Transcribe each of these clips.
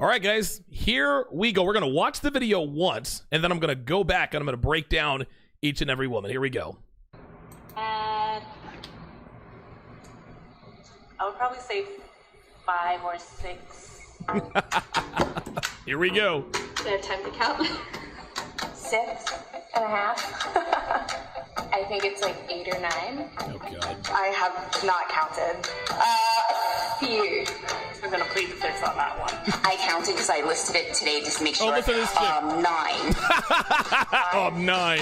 All right, guys, here we go. We're going to watch the video once, and then I'm going to go back, and I'm going to break down each and every woman. Here we go. I would probably say 5 or 6. Here we go. Do I have time to count? 6.5. I think it's like 8 or 9. Oh, God. I have not counted. Few. I'm gonna plead the fifth on that one. I counted because I listed it today just to make sure. Oh, listen to this chick. 9. Oh, 9.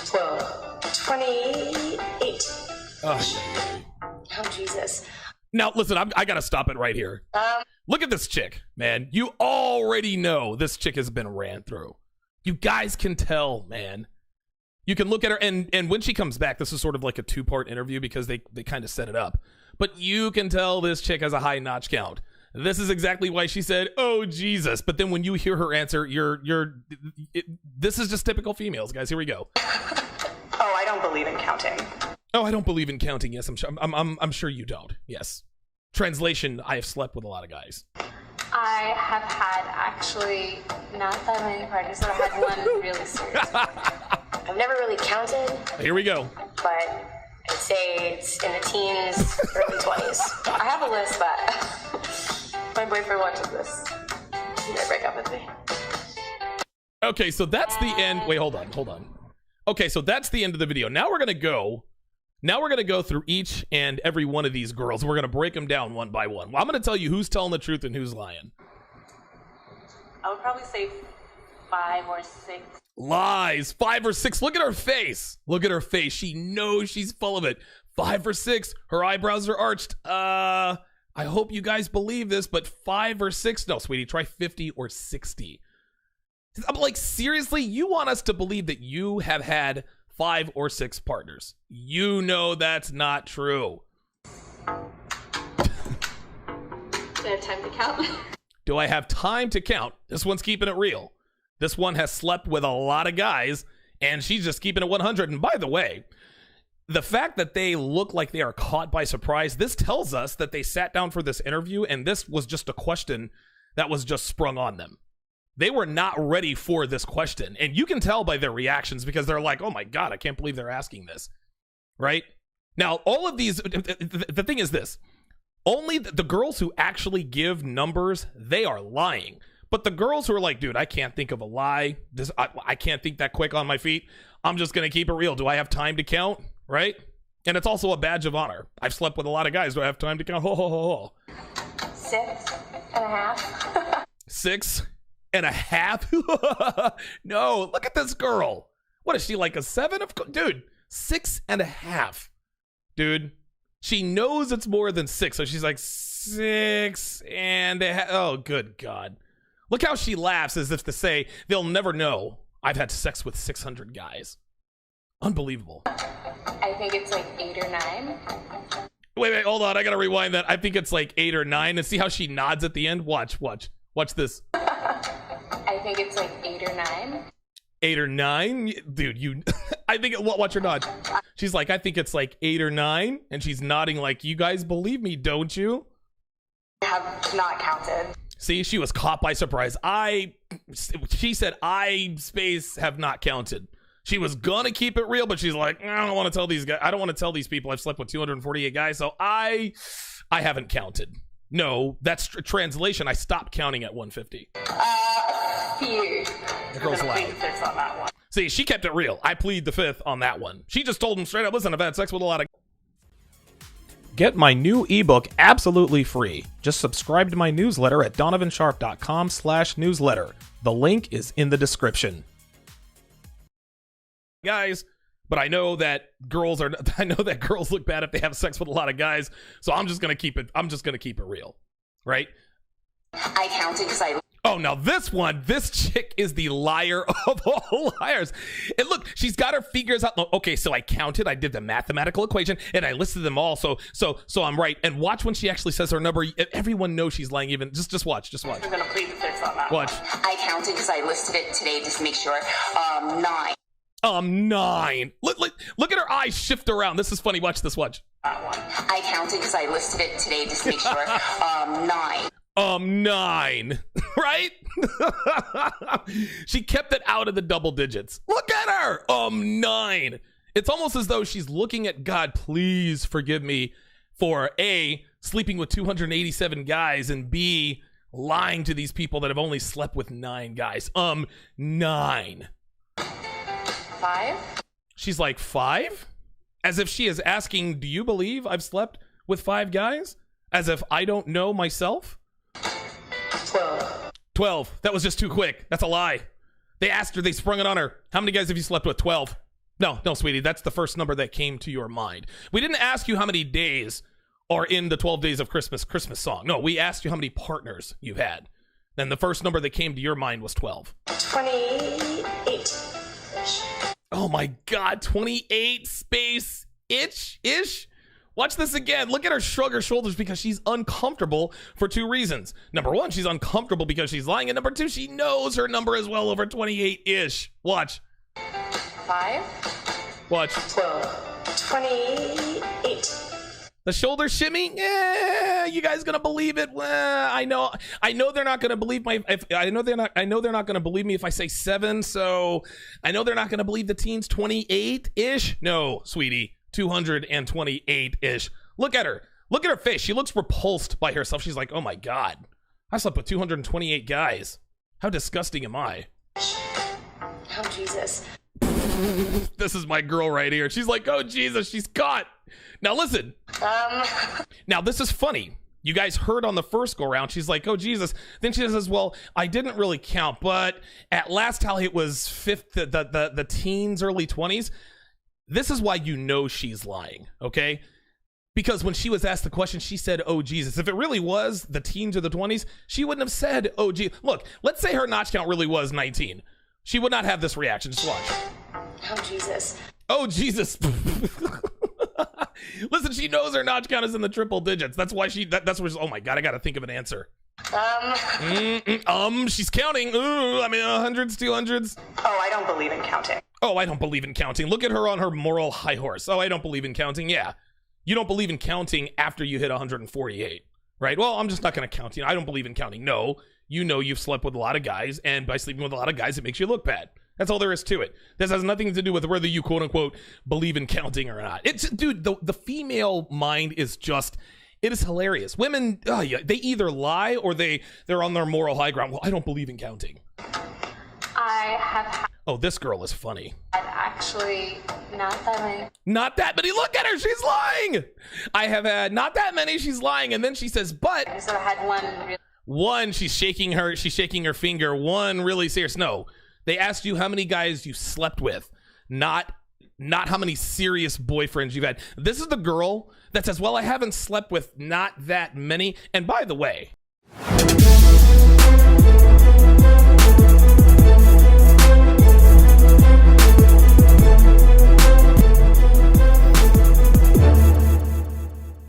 12. 28. Oh, Jesus. now, listen, I got to stop it right here. Look at this chick, man. You already know this chick has been ran through. You guys can tell, man. You can look at her, and when she comes back, this is sort of like a 2-part interview because they kind of set it up. But you can tell this chick has a high notch count. This is exactly why she said, "Oh Jesus!" But then when you hear her answer, this is just typical females, guys. Here we go. Oh, I don't believe in counting. Oh, I don't believe in counting. Yes, I'm sure you don't. Yes. Translation: I have slept with a lot of guys. I have had actually not that many parties, but I had one really serious. I've never really counted. Here we go. But I'd say it's in the teens, early 20s. I have a list, but my boyfriend watches this. He might break up with me. Okay, so that's the end. Wait, hold on. Okay, so that's the end of the video. Now we're gonna go through each and every one of these girls. We're gonna break them down one by one. Well, I'm gonna tell you who's telling the truth and who's lying. I would probably say 5 or 6. Lies. 5 or 6. Look at her face. Look at her face. She knows she's full of it. 5 or 6. Her eyebrows are arched. I hope you guys believe this, but 5 or 6. No, sweetie, try 50 or 60. I'm like, seriously? You want us to believe that you have had 5 or 6 partners? You know that's not true. Do I have time to count? Do I have time to count? This one's keeping it real. This one has slept with a lot of guys, and she's just keeping it 100. And by the way, the fact that they look like they are caught by surprise, this tells us that they sat down for this interview, and this was just a question that was just sprung on them. They were not ready for this question. And you can tell by their reactions because they're like, oh my God, I can't believe they're asking this. Right? Now, all of these, the thing is this. Only the girls who actually give numbers, they are lying. But the girls who are like, dude, I can't think of a lie. I can't think that quick on my feet. I'm just going to keep it real. Do I have time to count? Right? And it's also a badge of honor. I've slept with a lot of guys. Do I have time to count? Ho, ho, ho, ho. 6.5. 6.5? No, look at this girl. What is she, like a 7? Dude, 6.5. Dude, she knows it's more than 6. So she's like 6.5. Oh, good God. Look how she laughs as if to say, they'll never know I've had sex with 600 guys. Unbelievable. I think it's like 8 or 9. Wait, hold on. I got to rewind that. I think it's like 8 or 9. And see how she nods at the end? Watch this. I think it's like 8 or 9. 8 or 9? Dude, I think, watch her nod. She's like, I think it's like 8 or 9. And she's nodding like, you guys believe me, don't you? I have not counted. See, she was caught by surprise. She said, I have not counted. She was gonna keep it real, but she's like, I don't want to tell these guys. I don't want to tell these people I've slept with 248 guys. So I haven't counted. No, that's translation. I stopped counting at 150. Few. The girl's loud. On that one. See, she kept it real. I plead the fifth on that one. She just told him straight up, listen, I've had sex with a lot of... Get my new ebook absolutely free. Just subscribe to my newsletter at donovansharpe.com/newsletter. The link is in the description. Guys, but I know that girls look bad if they have sex with a lot of guys, so I'm just going to keep it real. Right? I counted because Oh, now this chick is the liar of all liars. And look, she's got her figures out. Okay, so I counted, I did the mathematical equation, and I listed them all. So I'm right. And watch when she actually says her number. Everyone knows she's lying. Even just watch. I'm gonna plead the fifth on that. Watch. I counted because I listed it today just to make sure. 9. 9. Look at her eyes shift around. This is funny. Watch this. Watch. That one. I counted because I listed it today just to make sure. 9. 9, right? She kept it out of the double digits. Look at her. 9. It's almost as though she's looking at God, please forgive me for A, sleeping with 287 guys, and B, lying to these people that have only slept with 9 guys. 9. 5? She's like, 5? As if she is asking, do you believe I've slept with 5 guys? As if I don't know myself? 12. 12. That was just too quick. That's a lie. They asked her, they sprung it on her. How many guys have you slept with? 12. No, sweetie, that's the first number that came to your mind. We didn't ask you how many days are in the 12 Days of Christmas song. No, we asked you how many partners you've had. Then the first number that came to your mind was 12. 28. Oh my God, 28 space ish. Watch this again. Look at her shrug her shoulders because she's uncomfortable for 2 reasons. Number 1, she's uncomfortable because she's lying. And number 2, she knows her number is well over 28-ish. Watch. 5. Watch. 12. 28. The shoulder shimmy? You guys gonna believe it? I know they're not gonna believe I know they're not gonna believe me if I say 7. So I know they're not gonna believe the teens 28-ish. No, sweetie, 228-ish. Look at her. Look at her face. She looks repulsed by herself. She's like, oh my God, I slept with 228 guys. How disgusting am I? Oh Jesus. This is my girl right here. She's like, oh Jesus, she's caught. Now listen. Now this is funny. You guys heard on the first go round, she's like, oh Jesus. Then she says, well, I didn't really count, but at last tally it was the teens, early 20s. This is why you know she's lying, okay? Because when she was asked the question, she said, oh Jesus. If it really was the teens or the 20s, she wouldn't have said, oh gee. Look, let's say her notch count really was 19. She would not have this reaction. Just watch. Oh Jesus. Oh Jesus. Listen, she knows her notch count is in the triple digits. That's why that's where she's, oh my God, I gotta think of an answer. She's counting. Ooh, I mean, 100s, 200s. Oh, I don't believe in counting. Oh, I don't believe in counting. Look at her on her moral high horse. Oh, I don't believe in counting. Yeah. You don't believe in counting after you hit 148, right? Well, I'm just not going to count. I don't believe in counting. No, you know you've slept with a lot of guys, and by sleeping with a lot of guys, it makes you look bad. That's all there is to it. This has nothing to do with whether you quote unquote believe in counting or not. It's, dude, the female mind is just, it is hilarious. Women, they either lie or they're on their moral high ground. Well, I don't believe in counting. I have had Oh, this girl is funny. actually not that many. Not that many. Look at her. She's lying. I have had not that many. She's lying. And then she says, but So I had one. she's shaking her finger. One really serious. No, they asked you how many guys you slept with, not how many serious boyfriends you've had. This is the girl that says, well, I haven't slept with not that many. And by the way,